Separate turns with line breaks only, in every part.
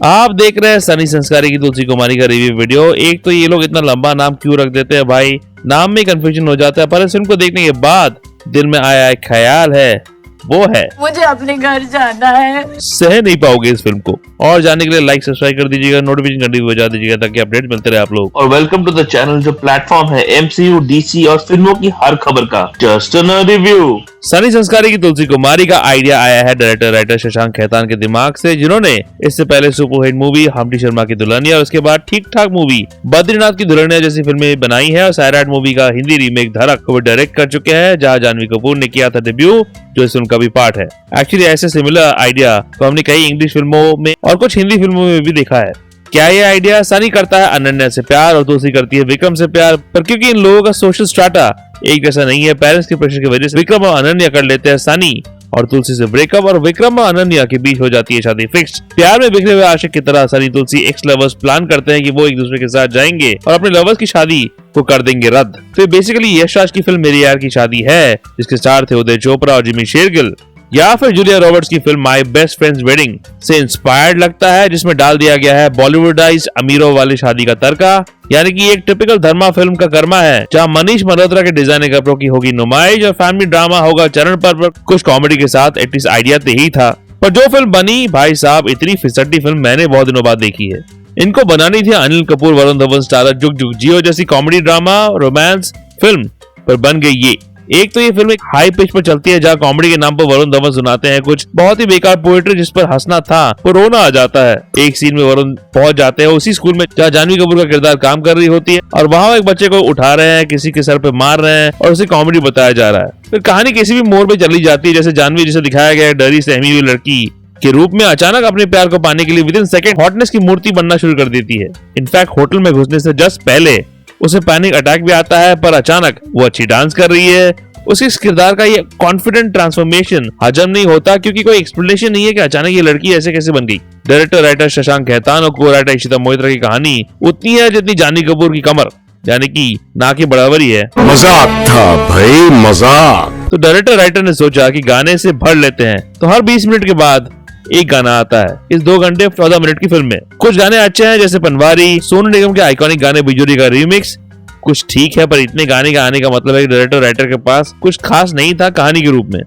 आप देख रहे हैं सनी संस्कारी की तुलसी कुमारी का रिव्यू वीडियो। एक तो ये लोग इतना लंबा नाम क्यों रख देते हैं भाई, नाम में कंफ्यूजन हो जाता है। पर इस फिल्म को देखने के बाद दिल में आया एक ख्याल है, वो है
मुझे अपने घर जाना है।
सह नहीं पाओगे इस फिल्म को। और जाने के लिए लाइक सब्सक्राइब कर दीजिएगा, नोटिफिकेशन घंटी बजा दीजिएगा ताकि अपडेट मिलते रहे आप लोग।
और वेलकम टू द चैनल जो प्लेटफॉर्म है एमसीयू, डीसी और फिल्मों की हर खबर का जस्ट अ रिव्यू।
सनी संस्कारी की तुलसी कुमारी का आइडिया आया है डायरेक्टर राइटर शशांक खेतान के दिमाग से, जिन्होंने इससे पहले सुपरहिट मूवी हम्टी शर्मा की दुल्हनिया और उसके बाद ठीक ठाक मूवी बद्रीनाथ की दुल्हनिया जैसी फिल्में बनाई है। और सैराट मूवी का हिंदी रीमेक धड़क को डायरेक्ट कर चुके हैं, जहां जानवी कपूर ने किया था डेब्यू, जो इस फिल्म का भी पार्ट है। एक्चुअली ऐसे सिमिलर आइडिया तो हमने कई इंग्लिश फिल्मों में और कुछ हिंदी फिल्मों में भी देखा है। क्या ये आइडिया सनी करता है अनन्या से प्यार और तुलसी करती है विक्रम से प्यार, पर क्योंकि इन लोगों का सोशल स्ट्राटा एक जैसा नहीं है, पेरेंट्स के प्रेशर की वजह से विक्रम और अनन्या कर लेते हैं सनी और तुलसी से ब्रेकअप, और विक्रम और अनन्या के बीच हो जाती है शादी फिक्स्ड। प्यार में बिखरे हुए आशिक की तरह सनी तुलसी एक्स लवर्स प्लान करते हैं कि वो एक दूसरे के साथ जाएंगे और अपने लवर्स की शादी को कर देंगे रद्द। तो बेसिकली यश राज की फिल्म मेरी यार की शादी है, जिसके स्टार थे उदय चोपड़ा और जिमी शेरगिल, या फिर जूलिया रॉबर्ट्स की film my best friend's wedding से इंस्पायर्ड लगता है, जिसमें डाल दिया गया है बॉलीवुडाइज्ड अमीरों वाली शादी का तड़का। यानी कि एक टिपिकल धर्मा फिल्म का कर्मा है, जहां मनीष मल्होत्रा के डिजाइनर कपड़ों की होगी नुमाइश और फैमिली ड्रामा होगा चरण पर कुछ कॉमेडी के साथ। एटलीस्ट आइडिया तो यही था, पर जो फिल्म बनी भाई साहब, इतनी फिसड्डी फिल्म मैंने बहुत दिनों बाद देखी है। इनको बनानी थी अनिल कपूर वरुण धवन स्टारर जुग जुग जियो जैसी कॉमेडी ड्रामा रोमांस फिल्म, पर बन गई ये। एक तो ये फिल्म एक हाई पिच पर चलती है, जहाँ कॉमेडी के नाम पर वरुण धवन सुनाते हैं कुछ बहुत ही बेकार पोएट्री, जिस पर हंसना था वो रोना आ जाता है। एक सीन में वरुण पहुंच जाते हैं उसी स्कूल में जहाँ जानवी कपूर का किरदार काम कर रही होती है, और वहाँ एक बच्चे को उठा रहे हैं, किसी के सर पे मार रहे हैं और उसे कॉमेडी बताया जा रहा है। फिर कहानी किसी भी मोड़ पे चली जाती है, जैसे जानवी जिसे दिखाया गया है डरी सहमी हुई लड़की के रूप में अचानक अपने प्यार को पाने के लिए विदिन सेकंड हॉटनेस की मूर्ति बनना शुरू कर देती है। इनफैक्ट होटल में घुसने से जस्ट पहले उसे पैनिक अटैक भी आता है, पर अचानक वो अच्छी डांस कर रही है। उसी किरदार का ये कॉन्फिडेंट ट्रांसफॉर्मेशन हजम नहीं होता, क्योंकि कोई एक्सप्लेनेशन नहीं है कि अचानक ये लड़की ऐसे कैसे बन गई। डायरेक्टर राइटर शशांक खेतान और को राइटर इशिता मोहित्रा की कहानी उतनी है जितनी जानवी कपूर की कमर, यानी कि ना की बराबर ही है।
मजाक था भाई, मजाक।
तो डायरेक्टर राइटर ने सोचा कि गाने से भर लेते हैं, तो हर 20 मिनट के बाद एक गाना आता है इस 2 घंटे 14 मिनट की फिल्म में। कुछ गाने अच्छे हैं, जैसे पनवारी, सोनू निगम के आइकॉनिक गाने बिजोरी का रीमिक्स कुछ ठीक है, पर इतने गाने का आने का मतलब है कि डायरेक्टर राइटर के पास कुछ खास नहीं था कहानी के रूप में।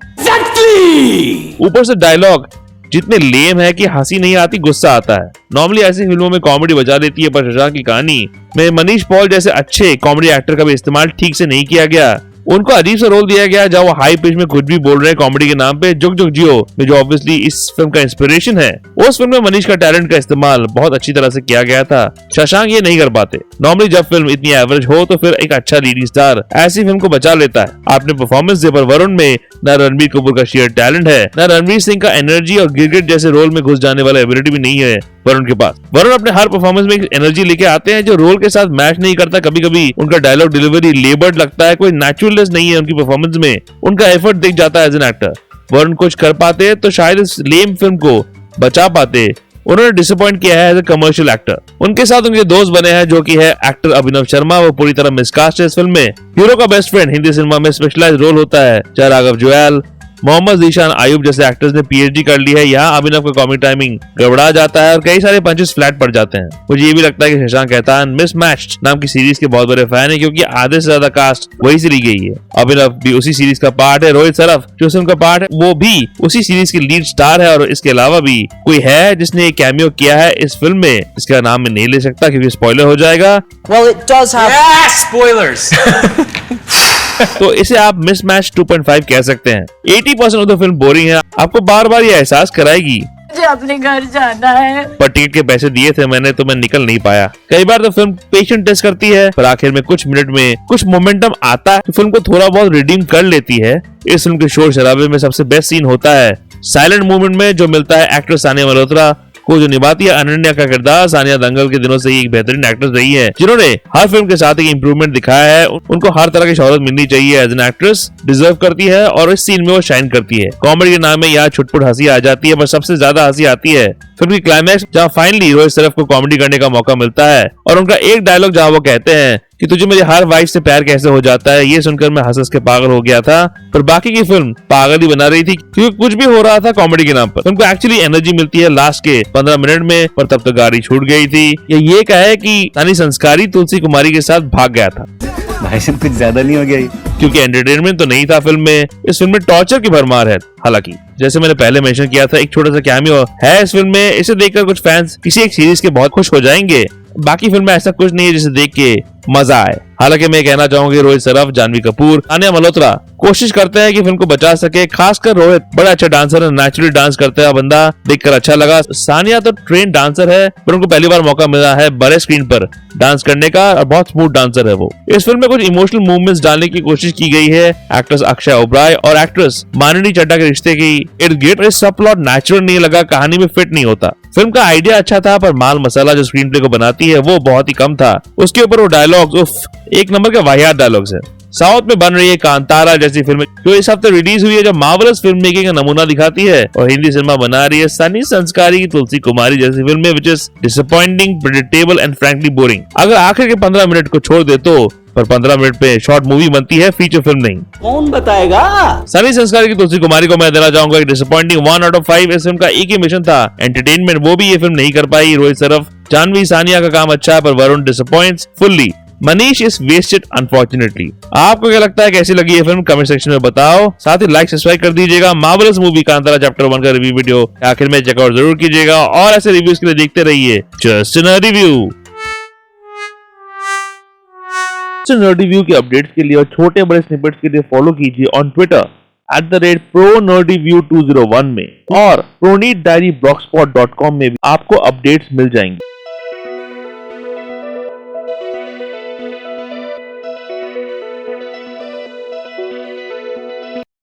ऊपर से डायलॉग जितने लेम है कि हंसी नहीं आती, गुस्सा आता है। नॉर्मली ऐसी फिल्मों में कॉमेडी बजा देती है, पर शशांक की कहानी में मनीष पॉल जैसे अच्छे कॉमेडी एक्टर का भी इस्तेमाल ठीक से नहीं किया गया। उनको अजीब सा रोल दिया गया जहाँ वो हाई पिच में कुछ भी बोल रहे हैं कॉमेडी के नाम पे। जुग जुग जियो में जो ऑब्वियसली इस फिल्म का इंस्पिरेशन है, उस फिल्म में मनीष का टैलेंट का इस्तेमाल बहुत अच्छी तरह से किया गया था। शशांक ये नहीं कर पाते। नॉर्मली जब फिल्म इतनी एवरेज हो तो फिर एक अच्छा लीडिंग स्टार ऐसी फिल्म को बचा लेता है। आपने परफॉर्मेंस दे, पर वरुण में न रणबीर कपूर का शेयर टैलेंट है, न रणवीर सिंह का एनर्जी, और गिरगिट जैसे रोल में घुस जाने वाला एबिलिटी भी नहीं है वरुण के पास। वरुण अपने हर परफॉर्मेंस में एक एनर्जी लेके आते हैं जो रोल के साथ मैच नहीं करता। कभी कभी उनका डायलॉग डिलीवरी लेबर्ड लगता है, कोई नेचुरलनेस नहीं है उनकी परफॉर्मेंस में। उनका एफर्ट दिख जाता है एज एन एक्टर। वरुण कुछ कर पाते तो शायद इस लेम फिल्म को बचा पाते। उन्होंने डिसअपॉइंट किया है एज ए कमर्शियल एक्टर। उनके साथ उनके दोस्त बने हैं जो कि है एक्टर अभिनव शर्मा, वो पूरी तरह मिसकास्ट है इस फिल्म में। हीरो का बेस्ट फ्रेंड हिंदी सिनेमा में स्पेशलाइज रोल होता है, चाहे राघव जुएल, मोहम्मद जीशान आयुब जैसे एक्टर्स ने पीएचडी कर ली है। यहाँ अभिनव का कॉमिक टाइमिंग गड़बड़ा जाता है और कई सारे पंचेस फ्लैट पड़ जाते हैं। मुझे ये भी लगता है कि शशांक खेतान मिसमैच्ड नाम की सीरीज के बहुत बड़े फैन है, क्योंकि आधे से ज्यादा कास्ट वही से ली गई है। अभिनव भी उसी सीरीज का पार्ट है, रोहित सरफ जो फिल्म का पार्ट है वो भी उसी सीरीज के लीड स्टार है, और इसके अलावा भी कोई है जिसने एक कैमियो किया है इस फिल्म में, इसका नाम मैं नहीं ले सकता क्योंकि स्पॉइलर हो जाएगा।
Well, it does have
spoilers.
तो इसे आप मिसमैच 2.5 कह सकते हैं। 80% ऑफ द फिल्म बोरिंग है, आपको बार बार ये एहसास कराएगी
मुझे अपने घर जाना है।
पर टिकट के पैसे दिए थे मैंने, तो मैं निकल नहीं पाया। कई बार तो फिल्म पेशेंट टेस्ट करती है, पर आखिर में कुछ मिनट में कुछ मोमेंटम आता है तो फिल्म को थोड़ा बहुत रिडीम कर लेती है। इस फिल्म के शोर शराबे में सबसे बेस्ट सीन होता है साइलेंट मूवमेंट में, जो मिलता है एक्टर सानिया मल्होत्रा को, जो निभाती है अनन्या का किरदार। सानिया दंगल के दिनों से ही एक बेहतरीन एक्ट्रेस रही है, जिन्होंने हर फिल्म के साथ एक इम्प्रूवमेंट दिखाया है। उनको हर तरह की शोहरत मिलनी चाहिए, एज एन एक्ट्रेस डिजर्व करती है, और इस सीन में वो शाइन करती है। कॉमेडी के नाम में यहाँ छुटपुट हंसी आ जाती है, पर सबसे ज्यादा हंसी आती है फिल्म की क्लाइमैक्स, जहाँ फाइनली रोहित सरफ को कॉमेडी करने का मौका मिलता है, और उनका एक डायलॉग जहाँ वो कहते हैं कि तुझे मेरी हर वाइफ से प्यार कैसे हो जाता है, ये सुनकर मैं हंस के पागल हो गया था। पर बाकी की फिल्म पागल ही बना रही थी, क्योंकि कुछ भी हो रहा था कॉमेडी के नाम पर। फिल्म को एक्चुअली एनर्जी मिलती है लास्ट के 15 मिनट में, पर तब तो गाड़ी छूट गई थी। ये कहे कि सनी संस्कारी तुलसी कुमारी के साथ भाग गया था।
भाई साहब कुछ ज्यादा नहीं हो गया ये?
क्योंकि एंटरटेनमेंट तो नहीं था फिल्म में, इस फिल्म में टॉर्चर की भरमार है। हालांकि जैसे मैंने पहले मेंशन किया था, एक छोटा सा कैमियो है इस फिल्म में। इसे देखकर कुछ फैंस किसी एक सीरीज के बहुत खुश हो जाएंगे। बाकी फिल्म में ऐसा कुछ नहीं है जिसे देख के मजा आए। हालांकि मैं कहना चाहूंगी रोहित सरफ, जानवी कपूर, तान्या मल्होत्रा कोशिश करते हैं कि फिल्म को बचा सके। खासकर रोहित बड़ा अच्छा डांसर है, नेचुरली डांस करता है बंदा, देखकर अच्छा लगा। सानिया तो ट्रेन डांसर है, पर उनको पहली बार मौका मिला है बड़े स्क्रीन पर डांस करने का, और बहुत स्मूथ डांसर है वो। इस फिल्म में कुछ इमोशनल मूवमेंट्स डालने की कोशिश की गई है एक्ट्रेस अक्षय ओबराय और एक्ट्रेस मानिनी चड्ढा के रिश्ते की इर्द गिर्द। सब प्लॉट नेचुरल नहीं लगा, कहानी में फिट नहीं होता। फिल्म का आइडिया अच्छा था, पर माल मसाला जो स्क्रीन प्ले को बनाती है वो बहुत ही कम था। उसके ऊपर वो डायलॉग्स, एक नंबर के वाहियात डायलॉग्स है। साउथ में बन रही है कांतारा जैसी फिल्म जो इस हफ्ते रिलीज हुई है, जो मार्वलस फिल्म मेकिंग का नमूना दिखाती है, और हिंदी सिनेमा बना रही है सनी संस्कारी की तुलसी कुमारी जैसी फिल्म में, which is disappointing, predictable and frankly boring. अगर आखिर के 15 मिनट को छोड़ दे तो, पर 15 मिनट पे शॉर्ट मूवी बनती है, फीचर फिल्म नहीं।
कौन बताएगा?
सनी संस्कारी की तुलसी कुमारी को मैं देना चाहूंगा डिसअपॉइंटिंग 1 आउट ऑफ 5। इस फिल्म का एक ही मिशन था, एंटरटेनमेंट, वो भी ये फिल्म नहीं कर पाई। रोहित सरफ, जानवी, सानिया का काम अच्छा है, पर Varun disappoints fully. Manish is wasted unfortunately. आपको क्या लगता है, कैसी लगी ये फिल्म? कमेंट सेक्शन में बताओ। साथ ही लाइक सब्सक्राइब कर दीजिएगा। मार्वलस मूवी कांतारा चैप्टर 1 का रिव्यू वीडियो आखिर में चेकआउट जरूर कीजिएगा, और ऐसे रिव्यूज के लिए देखते रहिए जस्ट इन रिव्यू। रिव्यू के अपडेट्स के लिए और छोटे बड़े स्निपेट्स के लिए फॉलो कीजिए ऑन ट्विटर @ProNerdyView201 में, और ProNeedDiaryBlogspot.com में भी आपको अपडेट्स मिल जाएंगे।